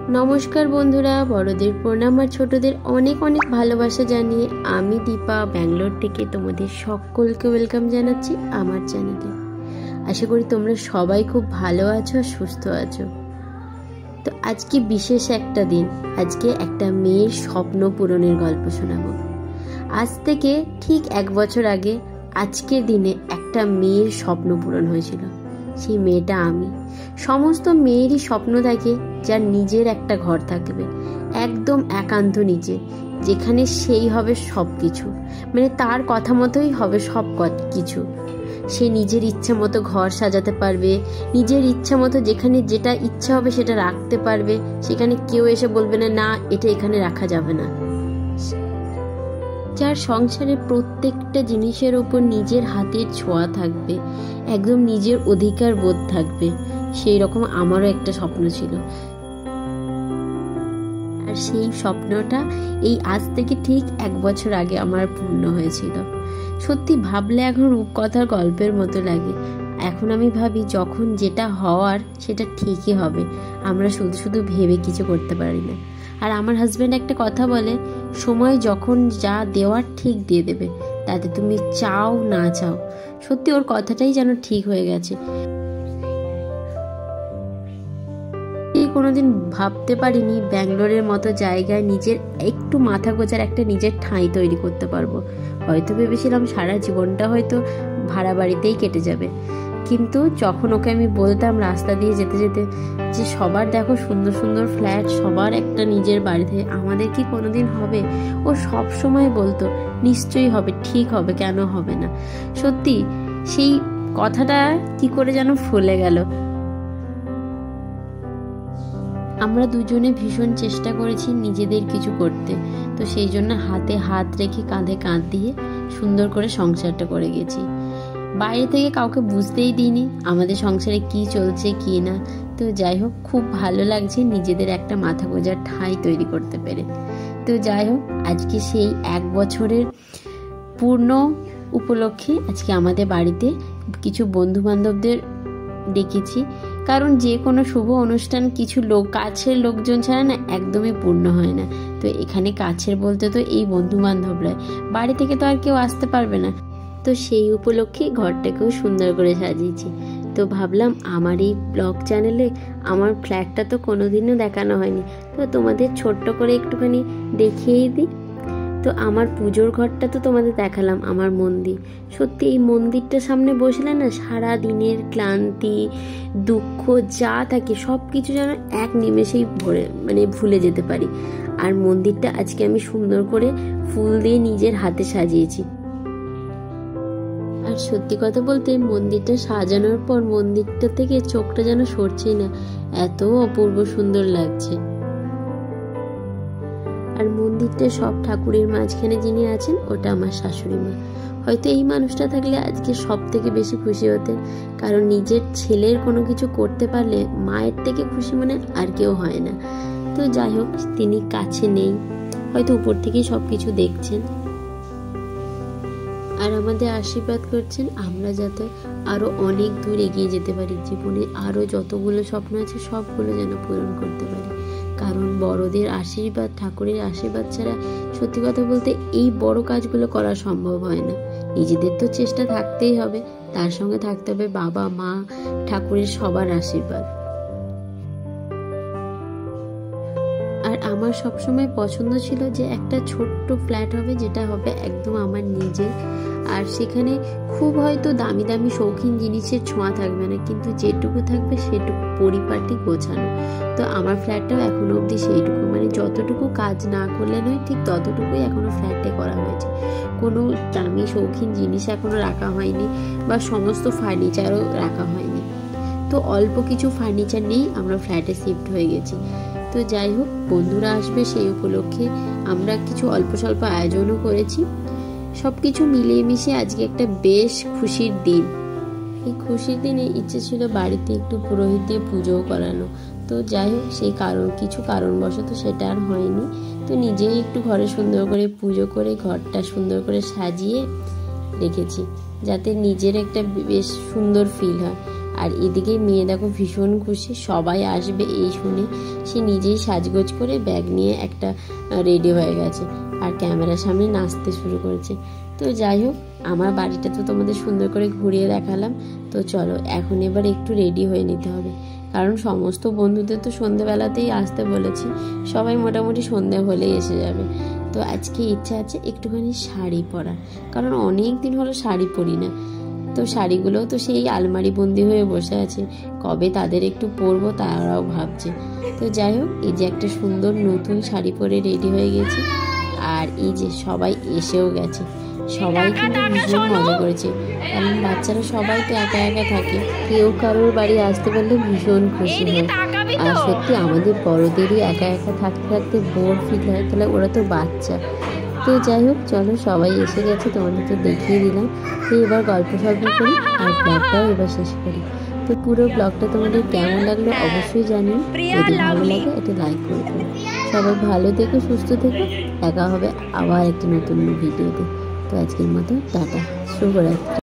नमस्कार बंधुरा बड़ोदेर प्रणाम और छोटोदेर अनेक अनेक भालोबासा जानिए आमी दीपा बैंगलोर थेके तोमादेर सकलके वेलकाम जानाच्छि आमार चैनेले। आशा करी तोमरा सबाई खूब भालो आछो सुस्थ आछो। तो आज की विशेष एकटा दिन, आज के एकटा मेयेर स्वप्न पूरণের गल्प शोनाबो। आज थेके ठीक एक बछर आगे आजकेर दिने एकटा मेयेर स्वप्न पूरण हयेछिलो। সেই মেয়েটা আমি। সমস্ত মেয়েরই স্বপ্ন থাকে যার নিজের একটা ঘর থাকবে, একদম একান্ত নিজে, যেখানে সেই হবে সব কিছু, মানে তার কথা মতোই হবে সব কিছু। সে নিজের ইচ্ছা মতো ঘর সাজাতে পারবে, নিজের ইচ্ছা মতো যেখানে যেটা ইচ্ছা হবে সেটা রাখতে পারবে, সেখানে কেউ এসে বলবে না না এটা এখানে রাখা যাবে না। যার সংসারে প্রত্যেকটা জিনিসের উপর নিজের হাতের ছোঁয়া থাকবে, একদম নিজের অধিকার বোধ থাকবে, সেই রকম আমারও একটা স্বপ্ন ছিল। আর সেই স্বপ্নটা এই আজ থেকে ঠিক এক বছর আগে আমার পূর্ণ হয়েছিল। সত্যি ভাবলে এখন রূপকথার গল্পের মতো লাগে। এখন আমি ভাবি যখন যেটা হওয়ার সেটা ঠিকই হবে, আমরা শুধু শুধু ভেবে কিছু করতে পারি না। আর আমার হাজব্যান্ড একটা কথা বলে, সময় যখন যা দেওয়ার ঠিক দিয়ে দেবে, তাতে তুমি চাও না চাও। সত্যি ওর কথাটাই যেন ঠিক হয়ে গেছে। কোনোদিন ভাবতে পারিনি ব্যাঙ্গালোরের মতো জায়গায় নিজের একটু মাথা গোজার একটা নিজের ঠাঁই তৈরি করতে পারবো। হয়তো ভেবেছিলাম সারা জীবনটা হয়তো ভাড়া বাড়িতেই কেটে যাবে, কিন্তু যখন ওকে আমি বলতাম রাস্তা দিয়ে যেতে যেতে যে সবার দেখো সুন্দর সুন্দর ফ্ল্যাট, সবার একটা নিজের বাড়িতে, আমাদের কি কোনোদিন হবে? ও সব সময় বলতো নিশ্চয়ই হবে, ঠিক হবে, কেন হবে না। সত্যি সেই কথাটা কি করে যেন ফলে গেল। আমরা দুজনে ভীষণ চেষ্টা করেছি নিজেদের কিছু করতে, তো সেই জন্য হাতে হাত রেখে কাঁধে কাঁধ দিয়ে সুন্দর করে সংসারটা করে গেছি। বাইরে থেকে কাউকে বুঝতেই দিইনি আমাদের সংসারে কি চলছে কি না। তো যাই হোক, খুব ভালো লাগছে নিজেদের একটা মাথা গোজার ঠাঁই তৈরি করতে পেরে। তো যাই হোক, আজকে সেই এক বছরের পূর্ণ উপলক্ষে আজকে আমাদের বাড়িতে কিছু বন্ধু বান্ধবদের ডেকেছি। কারণ যে কোনো শুভ অনুষ্ঠান কিছু কাছের লোকজন ছাড়া না একদমই পূর্ণ হয় না। তো এখানে কাছের বলতে তো এই বন্ধু বান্ধবরা, বাড়ি থেকে তো আর কেউ আসতে পারবে না। তো সেই উপলক্ষে ঘরটাকেও সুন্দর করে সাজিয়েছি। তো ভাবলাম আমার এই ব্লগ চ্যানেলে আমার ফ্ল্যাটটা তো কোনোদিনও দেখানো হয়নি, তো তোমাদের ছোট্ট করে একটুখানি দেখিয়েই দিই। তো আমার পুজোর ঘরটা তো তোমাদের দেখালাম, আমার মন্দির। সত্যি এই মন্দিরটার সামনে বসলে না সারা দিনের ক্লান্তি দুঃখ যা থাকে সব কিছু যেন এক নিমেষেই ভুলে যেতে পারি। আর মন্দিরটা আজকে আমি সুন্দর করে ফুল দিয়ে নিজের হাতে সাজিয়েছি। আর সত্যি কথা বলতে মন্দিরটা সাজানোর পর মন্দিরটা থেকে চোখটা যেন সরছেই না, এত অপূর্ব সুন্দর লাগছে। আর মন্দিরটা সব ঠাকুরের মাঝখানে যিনি আছেন ওটা আমার শাশুড়ি মা। হয়তো এই মানুষটা থাকলে আজকে সব থেকে বেশি খুশি হতেন, কারণ নিজের ছেলের কোনো কিছু করতে পারলে মায়ের থেকে খুশি মনে আর কেউ হয় না। তো যাই হোক, তিনি কাছে নেই, হয়তো উপর থেকেই সব কিছু দেখছেন আর আমাদের আশীর্বাদ করছেন আমরা যাতে আরো অনেক দূর এগিয়ে যেতে পারি, জীবনে আরো যতগুলো স্বপ্ন আছে সবগুলো যেন পূরণ করতে পারি। কারণ বড়দের আশীর্বাদ, ঠাকুরের আশীর্বাদ ছাড়া সত্যি কথা বলতে এই বড় কাজগুলো করা সম্ভব হয় না। নিজেদের তো চেষ্টা থাকতেই হবে, তার সঙ্গে থাকতে হবে বাবা মা ঠাকুরের সবার আশীর্বাদ। আর আমার সবসময় পছন্দ ছিল যে একটা ছোট্ট ফ্ল্যাট হবে, যেটা হবে একদম আমার নিজের। আর সেখানে খুব হয়তো দামি দামি শৌখিন জিনিসের ছোঁয়া থাকবে না, কিন্তু যেটুকু থাকবে সেটুকু পরিপাটি গোছানো। তো আমার ফ্ল্যাটটাও এখনো অবধি সেইটুকু, মানে যতটুকু কাজ না করলে নয় ঠিক ততটুকুই এখনো ফ্ল্যাটে করা হয়েছে। কোনো দামি শৌখিন জিনিস এখনো রাখা হয়নি বা সমস্ত ফার্নিচারও রাখা হয়নি। তো অল্প কিছু ফার্নিচার নিয়েই আমরা ফ্ল্যাটে শিফট হয়ে গেছি। তো যাই হোক, বন্ধুরা আসবে সেই উপলক্ষে আমরা কিছু অল্প স্বল্প আয়োজনও করেছি। সবকিছু মিলিয়ে মিশিয়ে আজকে একটা বেশ খুশির দিন। এই খুশির দিনে ইচ্ছে ছিল বাড়িতে একটু পুরোহিত দিয়ে পুজোও করানো। তো যাই হোক, সেই কিছু কারণবশত সেটা আর হয়নি। তো নিজেই একটু ঘরে সুন্দর করে পুজো করে ঘরটা সুন্দর করে সাজিয়ে রেখেছি, যাতে নিজের একটা বেশ সুন্দর ফিল হয়। আর এদিকে মেয়ে দেখো ভীষণ খুশি, সবাই আসবে এই শুনে সে নিজেই সাজগোজ করে ব্যাগ নিয়ে একটা রেডি হয়ে গেছে আর ক্যামেরার সামনে নাচতে শুরু করেছে। তো যাই হোক, আমার বাড়িটা তো তোমাদের সুন্দর করে ঘুরিয়ে দেখালাম। তো চলো এখন এবার একটু রেডি হয়ে নিতে হবে, কারণ সমস্ত বন্ধুদের তো সন্ধ্যেবেলাতেই আসতে বলেছি, সবাই মোটামুটি সন্ধ্যে হলেই এসে যাবে। তো আজকে ইচ্ছা আছে একটুখানি শাড়ি পরা, কারণ অনেক দিন হলো শাড়ি পরি না। তো শাড়িগুলোও তো সেই আলমারি বন্দি হয়ে বসে আছে, কবে তাদের একটু পরবো তারাও ভাবছে। তো যাই হোক, এই যে একটা সুন্দর নতুন শাড়ি পরে রেডি হয়ে গেছি। আর এই যে সবাই এসেও গেছে, সবাই কিন্তু ভীষণ মজা করেছে, কারণ বাচ্চারা সবাই তো একা একা থাকে, কেউ কারোর বাড়ি আসতে পারলে ভীষণ খুশি হয়। আর সত্যি আমাদের বড়দেরই একা একা থাকতে থাকতে বোর ফিল হয়, তাহলে ওরা তো বাচ্চা। তো যাই হোক, চলো সবাই এসে গেছে, তোমাদেরকে দেখিয়ে দিলাম। তো এবার গল্প সল্প করি আর ব্লগটাও এবার শেষ করি। তো পুরো ব্লগটা তোমাদের কেমন লাগলো অবশ্যই জানিও, যদি ভালো লাগে এটা লাইক করে দিও। সবাই ভালো থেকো, সুস্থ থেকো, দেখা হবে আবার একটা নতুন ভিডিওতে। তো আজকের মতো টাটা, শুভরাত্রি।